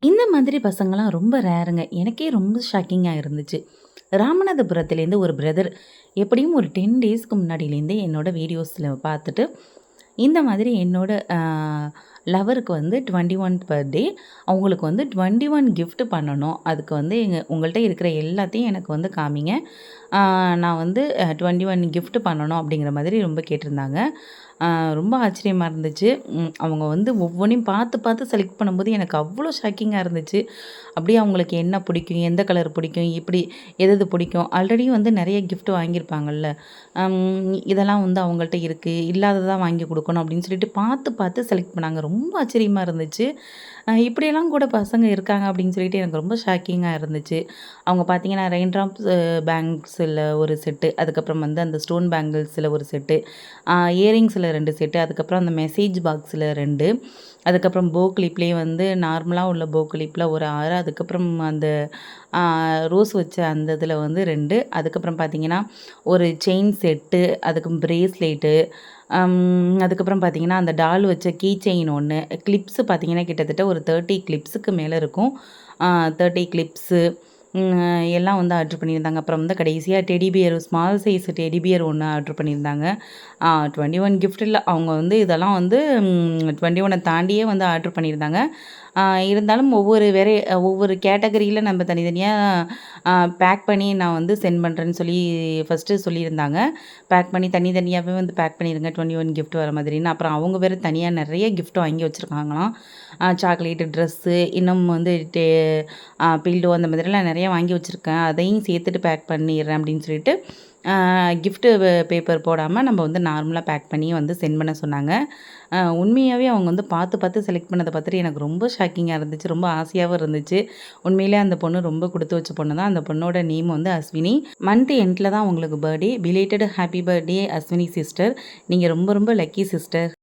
இந்த மாதிரி பசங்கலாம் ரொம்ப ரேருங்க. எனக்கே ரொம்ப ஷாக்கிங்கா இருந்துச்சு. ராமநாதபுரத்துலேருந்து ஒரு பிரதர் எப்படியும் ஒரு 10 டேஸ்க்கு முன்னாடிலேருந்தே என்னோட வீடியோஸ்ல பார்த்துட்டு, இந்த மாதிரி என்னோட லவருக்கு வந்து 21த் பர்த்டே. அவங்களுக்கு வந்து 21 கிஃப்ட் பண்ணணும். அதுக்கு வந்து உங்கள்ட்ட இருக்கிற எல்லாத்தையும் எனக்கு வந்து காமிங்க. நான் வந்து 21 கிஃப்ட் பண்ணணும் அப்படிங்கிற மாதிரி ரொம்ப கேட்டிருந்தாங்க. அ ரொம்ப ஆச்சரியமா இருந்துச்சு. அவங்க வந்து ஒவ்வொன்னையும் பார்த்து பார்த்து செலக்ட் பண்ணும்போது எனக்கு அவ்வளோ ஷாக்கிங்கா இருந்துச்சு. அப்படியே அவங்களுக்கு என்ன பிடிக்கும், எந்த கலர் பிடிக்கும், இப்படி எது எது பிடிக்கும். ஆல்ரெடி வந்து நெறைய கிஃப்ட் வாங்கியிருப்பாங்கல்ல. இதெல்லாம் வந்து அவங்கள்ட்ட இருக்கு. இல்லாததா வாங்கி குடுக்கணும் அப்படின்னு சொல்லிட்டு பார்த்து பார்த்து செலக்ட் பண்ணாங்க. ரொம்ப ஆச்சரியமா இருந்துச்சு. இப்படியெல்லாம் கூட பசங்க இருக்காங்க அப்படின்னு சொல்லிட்டு எனக்கு ரொம்ப ஷாக்கிங்கா இருந்துச்சு. அவங்க பார்த்தீங்கன்னா, ரெயின் ட்ராப்ஸ் பேங்கிள்ஸ்ல ஒரு செட்டு, அதுக்கப்புறம் வந்து அந்த ஸ்டோன் பேங்கிள்ஸ்ல ஒரு செட்டு, இயரிங்ஸ்ல 2 செட்டு, அதுக்கப்புறம் அந்த மெசேஜ் பாக்ஸ்ல 2, அதுக்கப்புறம் போ கிளிப்லேயே வந்து நார்மலா உள்ள போ கிளிப்ல ஒரு 6, அதுக்கப்புறம் அந்த ஆ ரோஸ் வச்ச அந்த இதில வந்து 2, அதுக்கப்புறம் பார்த்தீங்கன்னா, ஒரு செயின் செட்டு, அதுக்கு பிரேஸ்லெட்டு, அதுக்கப்புறம் பார்த்தீங்கன்னா, அந்த டால் வச்ச கீ செயின் 1, கிளிப்ஸ் பார்த்தீங்கன்னா, கிட்டத்தட்ட ஒரு 30 கிளிப்ஸுக்கு மேல இருக்கும். 30 கிளிப்ஸு எல்லாம் வந்து ஆர்டர் பண்ணியிருந்தாங்க. அப்புறம் வந்து கடைசியா teddy bear small size teddy bear 1 order பண்ணியிருந்தாங்க. 21 கிஃப்ட் இல்ல. அவங்க வந்து இதெல்லாம் வந்து 21 தாண்டியே வந்து ஆர்டர் பண்ணியிருந்தாங்க. ஆ இருந்தாலும் ஒவ்வொரு கேட்டகரியில நம்ம தனித்தனியா பேக் பண்ணி நான் வந்து சென்ட் பண்ணுறேன்னு சொல்லி ஃபர்ஸ்ட்டு சொல்லியிருந்தாங்க. பேக் பண்ணி தனித்தனியாவே வந்து பேக் பண்ணிருங்க 21 கிஃப்ட் வர மாதிரின்னு. அப்புறம் அவங்க வேற தனியா நெறைய கிஃப்ட் வாங்கி வச்சிருக்காங்களாம். சாக்லேட்டு, ட்ரெஸ்ஸு, இன்னும் வந்து பில்டோ அந்த மாதிரிலாம் நெறைய வாங்கி வச்சிருக்கேன். அதையும் சேர்த்துட்டு பேக் பண்ணிடுறேன் அப்படின்னு சொல்லிட்டு, கிஃப்ட்டு பேப்பர் போடாம நம்ம வந்து நார்மலா பேக் பண்ணி வந்து சென்ட் பண்ண சொன்னாங்க. உண்மையாவே அவங்க வந்து பார்த்து பார்த்து செலக்ட் பண்ணத பார்த்துட்டு எனக்கு ரொம்ப ஷாக்கிங்கா இருந்துச்சு. ரொம்ப ஆசையாவும் இருந்துச்சு. உண்மையிலே அந்த பொண்ணு ரொம்ப குடுத்து வச்ச பொண்ணு தான். அந்த பொண்ணோட நேம் வந்து அஸ்வினி. மந்த் எண்ட்ல தான் அவங்களுக்கு birthday. Belated happy birthday Ashwini sister. நீங்க ரொம்ப ரொம்ப லக்கி சிஸ்டர்.